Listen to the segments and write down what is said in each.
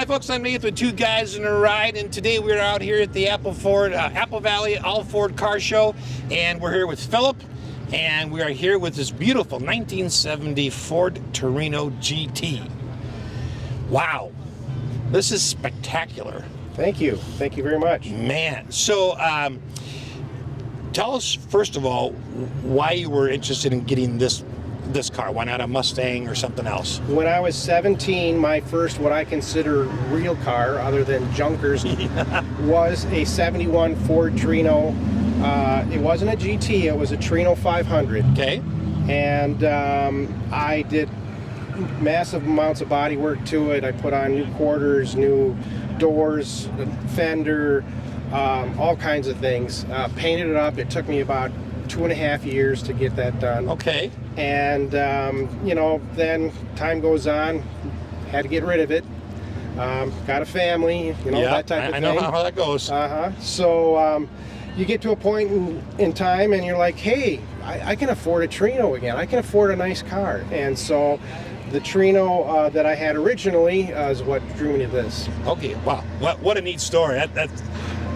Hi folks, I'm Nathan with Two Guys in a Ride, and today we're out here at the Apple Valley All Ford Car Show, and we're here with Phillip, and we are here with this beautiful 1970 Ford Torino GT. Wow, this is spectacular. Thank you very much. Man, so tell us first of all why you were interested in getting this car. Why not a Mustang or something else? When I was 17, my first what I consider real car, other than junkers, was a 71 Ford Torino. It wasn't a GT, it was a Torino 500. Okay. And I did massive amounts of body work to it. I put on new quarters, new doors, fender, all kinds of things. Painted it up. It took me about 2.5 years to get that done. Okay. And you know, then time goes on, had to get rid of it. Got a family, you know, that type of thing. I know how that goes. So you get to a point in time and you're like, hey, I can afford a Torino again. I can afford a nice car. And so the Torino that I had originally is what drew me to this. Okay, wow, what a neat story.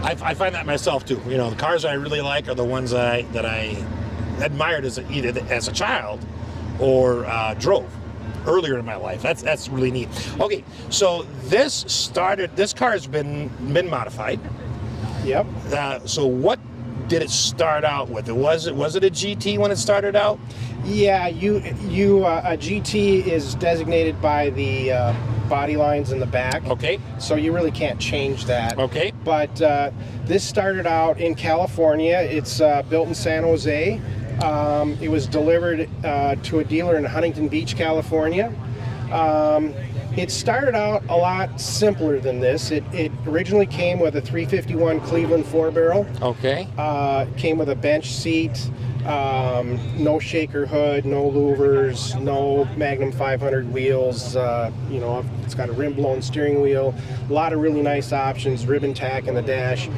I find that myself too. You know, the cars I really like are the ones that I admired either as a child or drove earlier in my life. That's really neat. Okay, so this car has been modified. Yep. So what did it start out with? Was it a GT when it started out? Yeah, a GT is designated by the body lines in the back. Okay. So you really can't change that. Okay. But this started out in California. It's built in San Jose. It was delivered to a dealer in Huntington Beach, California. It started out a lot simpler than this. It originally came with a 351 Cleveland 4-barrel. Okay. Came with a bench seat, no shaker hood, no louvers, no Magnum 500 wheels. You know, it's got a rim-blown steering wheel. A lot of really nice options, ribbon tack in the dash.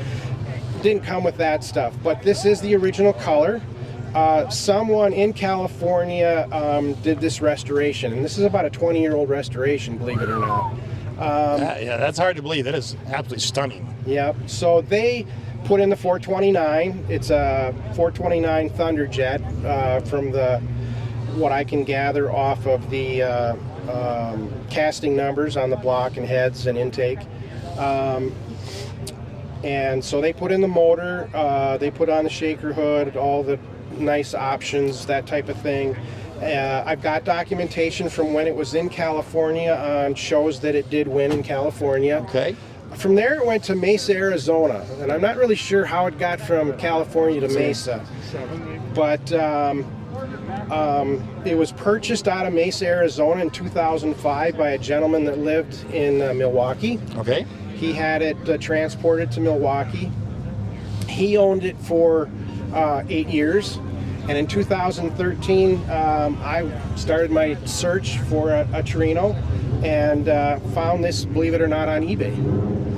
Didn't come with that stuff, but this is the original color. Someone in California did this restoration, and this is about a 20-year-old restoration, believe it or not. Yeah, that's hard to believe. That is absolutely stunning. Yep. So they put in the 429. It's a 429 Thunderjet from what I can gather off of the casting numbers on the block and heads and intake. And so they put in the motor. They put on the shaker hood, all the nice options, that type of thing. I've got documentation from when it was in California on shows that it did win in California. Okay. From there it went to Mesa, Arizona, and I'm not really sure how it got from California to Mesa, but it was purchased out of Mesa, Arizona in 2005 by a gentleman that lived in Milwaukee. Okay. He had it transported to Milwaukee. He owned it for 8 years, and in 2013 I started my search for a Torino and found this, believe it or not, on eBay.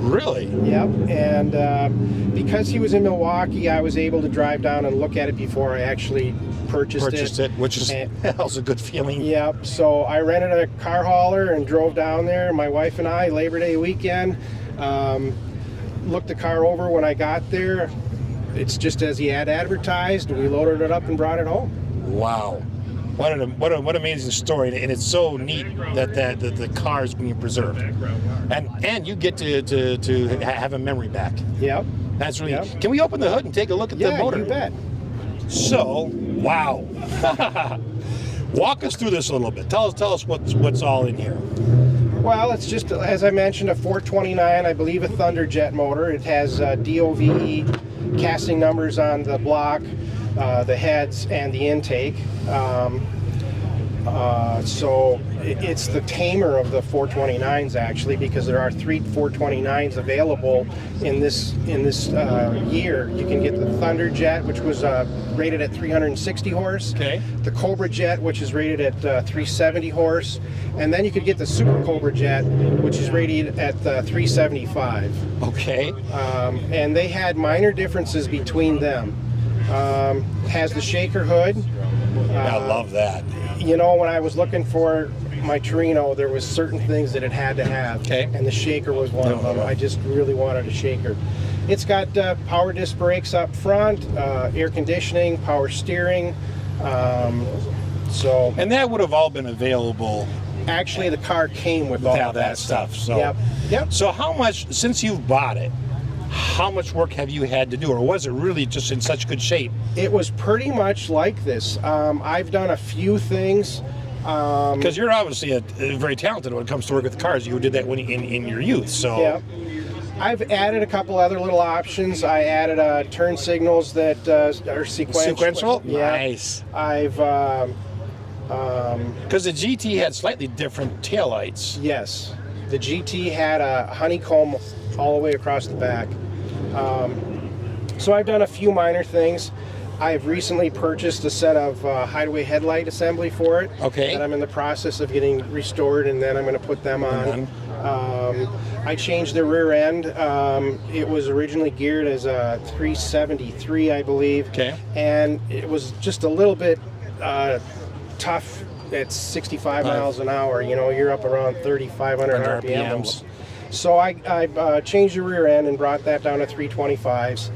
Really? Yep. And because he was in Milwaukee, I was able to drive down and look at it before I actually purchased it, which is also a good feeling. Yep. So I rented a car hauler and drove down there. My wife and I, Labor Day weekend, looked the car over when I got there. It's just as he had advertised. We loaded it up and brought it home. Wow. What an amazing story, and it's so neat that the car is being preserved, and you get to have a memory back. Yep. That's really. Yep. Can we open the hood and take a look at the motor? Yeah, you bet. So, wow. Walk us through this a little bit. Tell us what's all in here. Well, it's just, as I mentioned, a 429, I believe a Thunderjet motor. It has DOVE casting numbers on the block, the heads, and the intake. So it's the tamer of the 429s, actually, because there are 3 429s available in this year. You can get the Thunderjet, which was rated at 360 horse. Okay. The Cobra Jet, which is rated at 370 horse, and then you could get the Super Cobra Jet, which is rated at 375. Okay. And they had minor differences between them. Has the shaker hood. I love that. You know, when I was looking for my Torino, there was certain things that it had to have. Okay. And the shaker was one of them. I just really wanted a shaker. It's got power disc brakes up front, air conditioning, power steering. And that would have all been available. Actually, the car came with all of that stuff. So, yep. So how much, since you've bought it, how much work have you had to do, or was it really just in such good shape? It was pretty much like this. I've done a few things. Because you're obviously very talented when it comes to work with cars. You did that when in your youth. So yeah. I've added a couple other little options. I added turn signals that are sequential. Yeah. Nice. I've because the GT had slightly different taillights. Yes, the GT had a honeycomb all the way across the back. So I've done a few minor things. I've recently purchased a set of hideaway headlight assembly for it. Okay. That I'm in the process of getting restored, and then I'm going to put them on. I changed the rear end. It was originally geared as a 373, I believe. Okay. And it was just a little bit tough at 65 miles an hour. You know, you're up around 3,500 RPMs. So I changed the rear end and brought that down to 325s.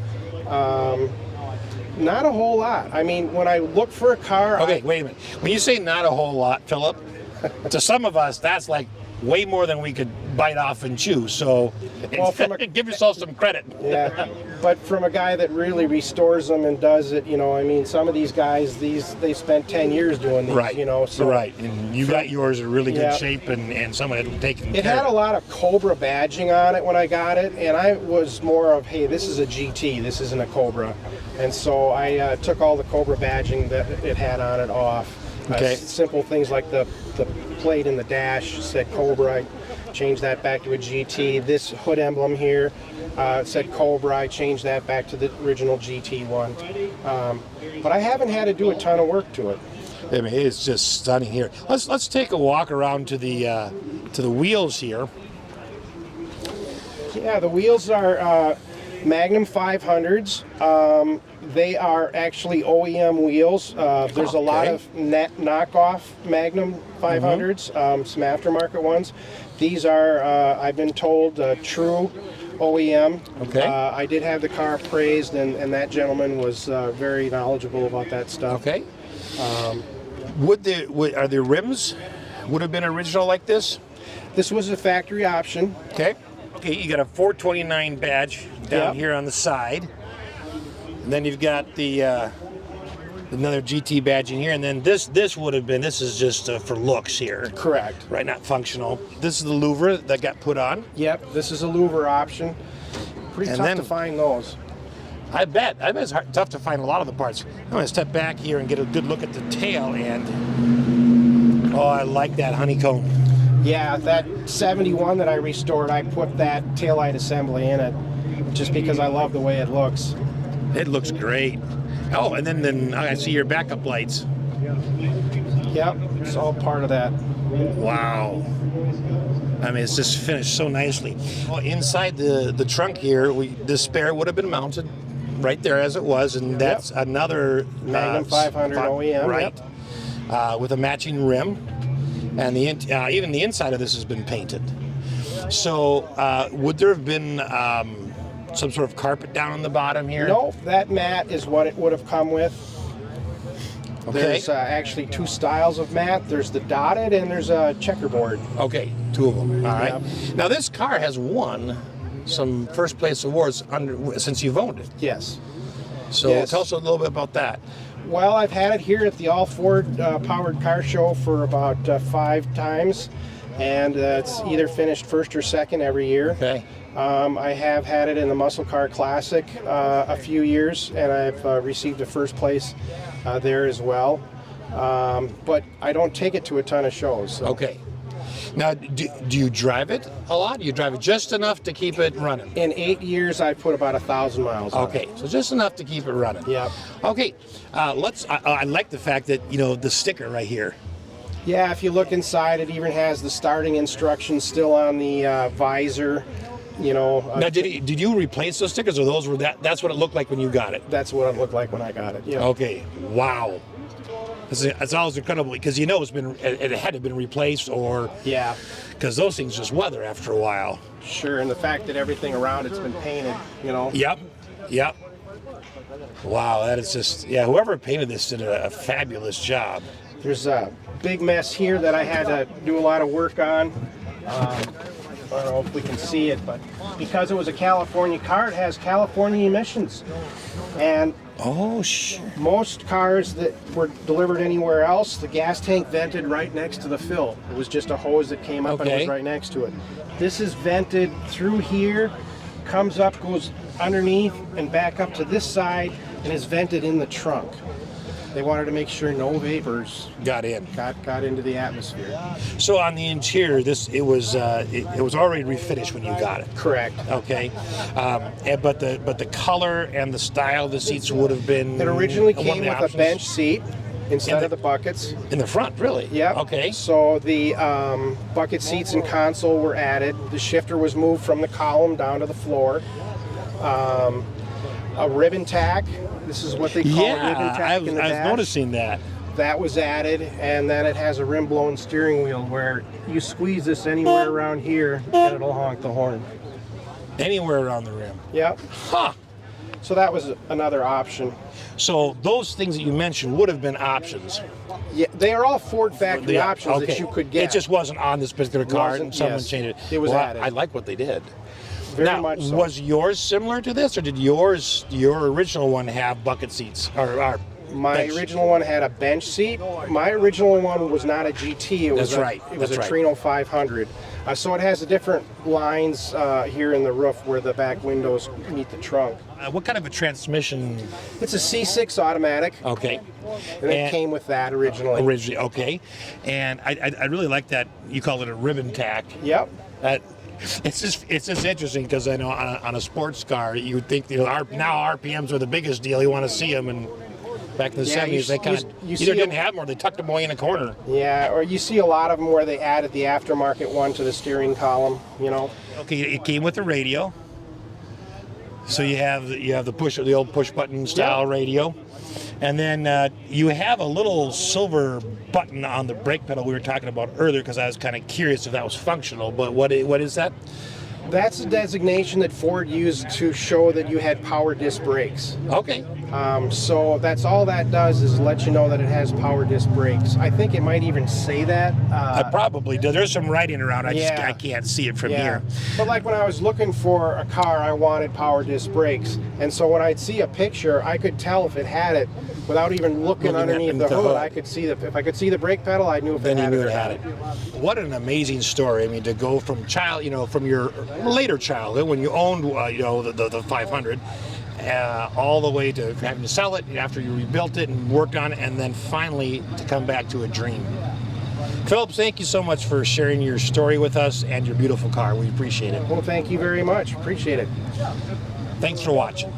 Not a whole lot. I mean, when I look for a car... Okay, wait a minute. When you say not a whole lot, Phillip, to some of us, that's like way more than we could bite off and chew. So well, give yourself some credit. Yeah, but from a guy that really restores them and does it, you know, I mean, some of these guys, they spent 10 years doing these, right. You know. So, right, and you got yours in really good shape, and someone had taken care of it. It had a lot of Cobra badging on it when I got it, and I was more of, hey, this is a GT, this isn't a Cobra. And so I took all the Cobra badging that it had on it off. Okay. Simple things like the plate in the dash said Cobra. I changed that back to a GT. This hood emblem here said Cobra. I changed that back to the original GT one. But I haven't had to do a ton of work to it. I mean, it's just stunning here. Let's take a walk around to the wheels here. Yeah, the wheels are Magnum 500s. They are actually OEM wheels. There's a lot of knockoff Magnum 500s, some aftermarket ones. These are, I've been told, true OEM. Okay. I did have the car appraised, and that gentleman was very knowledgeable about that stuff. Okay. Are the rims would have been original like this? This was a factory option. Okay. Okay, you got a 429 badge down here on the side. And then you've got the another GT badge in here, and then this would have been, this is just for looks here. Correct. Right, not functional. This is the louver that got put on. Yep, this is a louver option. Pretty tough to find those. I bet it's tough to find a lot of the parts. I'm going to step back here and get a good look at the tail end. Oh, I like that honeycomb. Yeah, that 71 that I restored, I put that taillight assembly in it just because I love the way it looks. It looks great. Oh, and then I see your backup lights. Yep, it's all part of that. Wow. I mean, it's just finished so nicely. Well, inside the trunk here, this spare would have been mounted right there as it was, and that's another Magnum 500 OEM. Right. With a matching rim, and even the inside of this has been painted. So, would there have been some sort of carpet down on the bottom here? No, that mat is what it would have come with. Okay. There's actually two styles of mat. There's the dotted and there's a checkerboard. Okay, two of them. All right. Now this car has won some first place awards since you've owned it. Yes. So tell us a little bit about that. Well, I've had it here at the All Ford Powered Car Show for about 5 times, and it's either finished first or second every year. Okay. I have had it in the Muscle Car Classic a few years, and I've received a first place there as well. But I don't take it to a ton of shows. So. Okay. Now, do you drive it a lot? Do you drive it just enough to keep it running? In 8 years, I put about 1,000 miles on it. Okay, so just enough to keep it running. Yeah. Okay, I like the fact that, the sticker right here. Yeah, if you look inside, it even has the starting instructions still on the visor. Now, did you replace those stickers, or that's what it looked like when you got it? That's what it looked like when I got it. Yeah. Okay. Wow. It's always incredible because you know it had to have been replaced, or Yeah, because those things just weather after a while. sure. And the fact that everything around it's been painted, you know. Yep. Wow, that is just, yeah, whoever painted this did a fabulous job. There's a big mess here that I had to do a lot of work on. I don't know if we can see it, but because it was a California car, it has California emissions. And Oh, sure. most cars that were delivered anywhere else, the gas tank vented right next to the fill. It was just a hose that came up and it Okay. was right next to it. This is vented through here, comes up, goes underneath, and back up to this side, and is vented in the trunk. They wanted to make sure no vapors Got in. got into the atmosphere. So on the interior, it was already refinished when you got it. Correct. Okay, but the color and the style of the seats would have been. It originally one of came the with options? a bench seat instead the- of the buckets. In the front, really. Yep. Okay. So the bucket seats and console were added. The shifter was moved from the column down to the floor. A ribbon tack. This is what they call a ribbon Yeah, tack I in was the dash. noticing that. That was added, and then it has a rim-blown steering wheel where you squeeze this anywhere around here and it'll honk the horn. Anywhere around the rim. Yep. Huh. So that was another option. So those things that you mentioned would have been options. Yeah, they are all Ford factory Yeah, options that okay. you could get. It just wasn't on this particular car, Wasn't, and someone yes. changed it. It was Well, added. I like what they did. Very Now, much so. was yours similar to this, or did your original one have bucket seats? Or My bench? original one had a bench seat. My original one was not a GT. It was That's right. It was That's a right. Torino 500. So it has the different lines here in the roof where the back windows meet the trunk. What kind of a transmission? It's a C6 automatic, Okay. and it came with that originally. Originally, okay. And I really like that you call it a ribbon tack. Yep. That it's just interesting because I know on a sports car you would think now RPMs are the biggest deal. You want to see them, and back in the Yeah, 70s they kind of you see either didn't 'em- have them or they tucked them away in a corner. Yeah, or you see a lot of them where they added the aftermarket one to the steering column, you know. Okay, it came with a radio. So you have the old push button style radio, and then you have a little silver button on the brake pedal we were talking about earlier because I was kind of curious if that was functional. But what is that? That's a designation that Ford used to show that you had power disc brakes. Okay. So that's all that does is let you know that it has power disc brakes. I think it might even say that. I probably do. There's some writing around. Yeah. I can't see it from Yeah. here. But like when I was looking for a car, I wanted power disc brakes. And so when I'd see a picture, I could tell if it had it without even looking underneath the hood. I could see if I could see the brake pedal, I knew if Then it you had knew it or it had it. What an amazing story. I mean, to go from from your later childhood when you owned, the 500, all the way to having to sell it after you rebuilt it and worked on it, and then finally to come back to a dream. Phillip, thank you so much for sharing your story with us and your beautiful car. We appreciate it. Well, thank you very much. Appreciate it. Thanks for watching.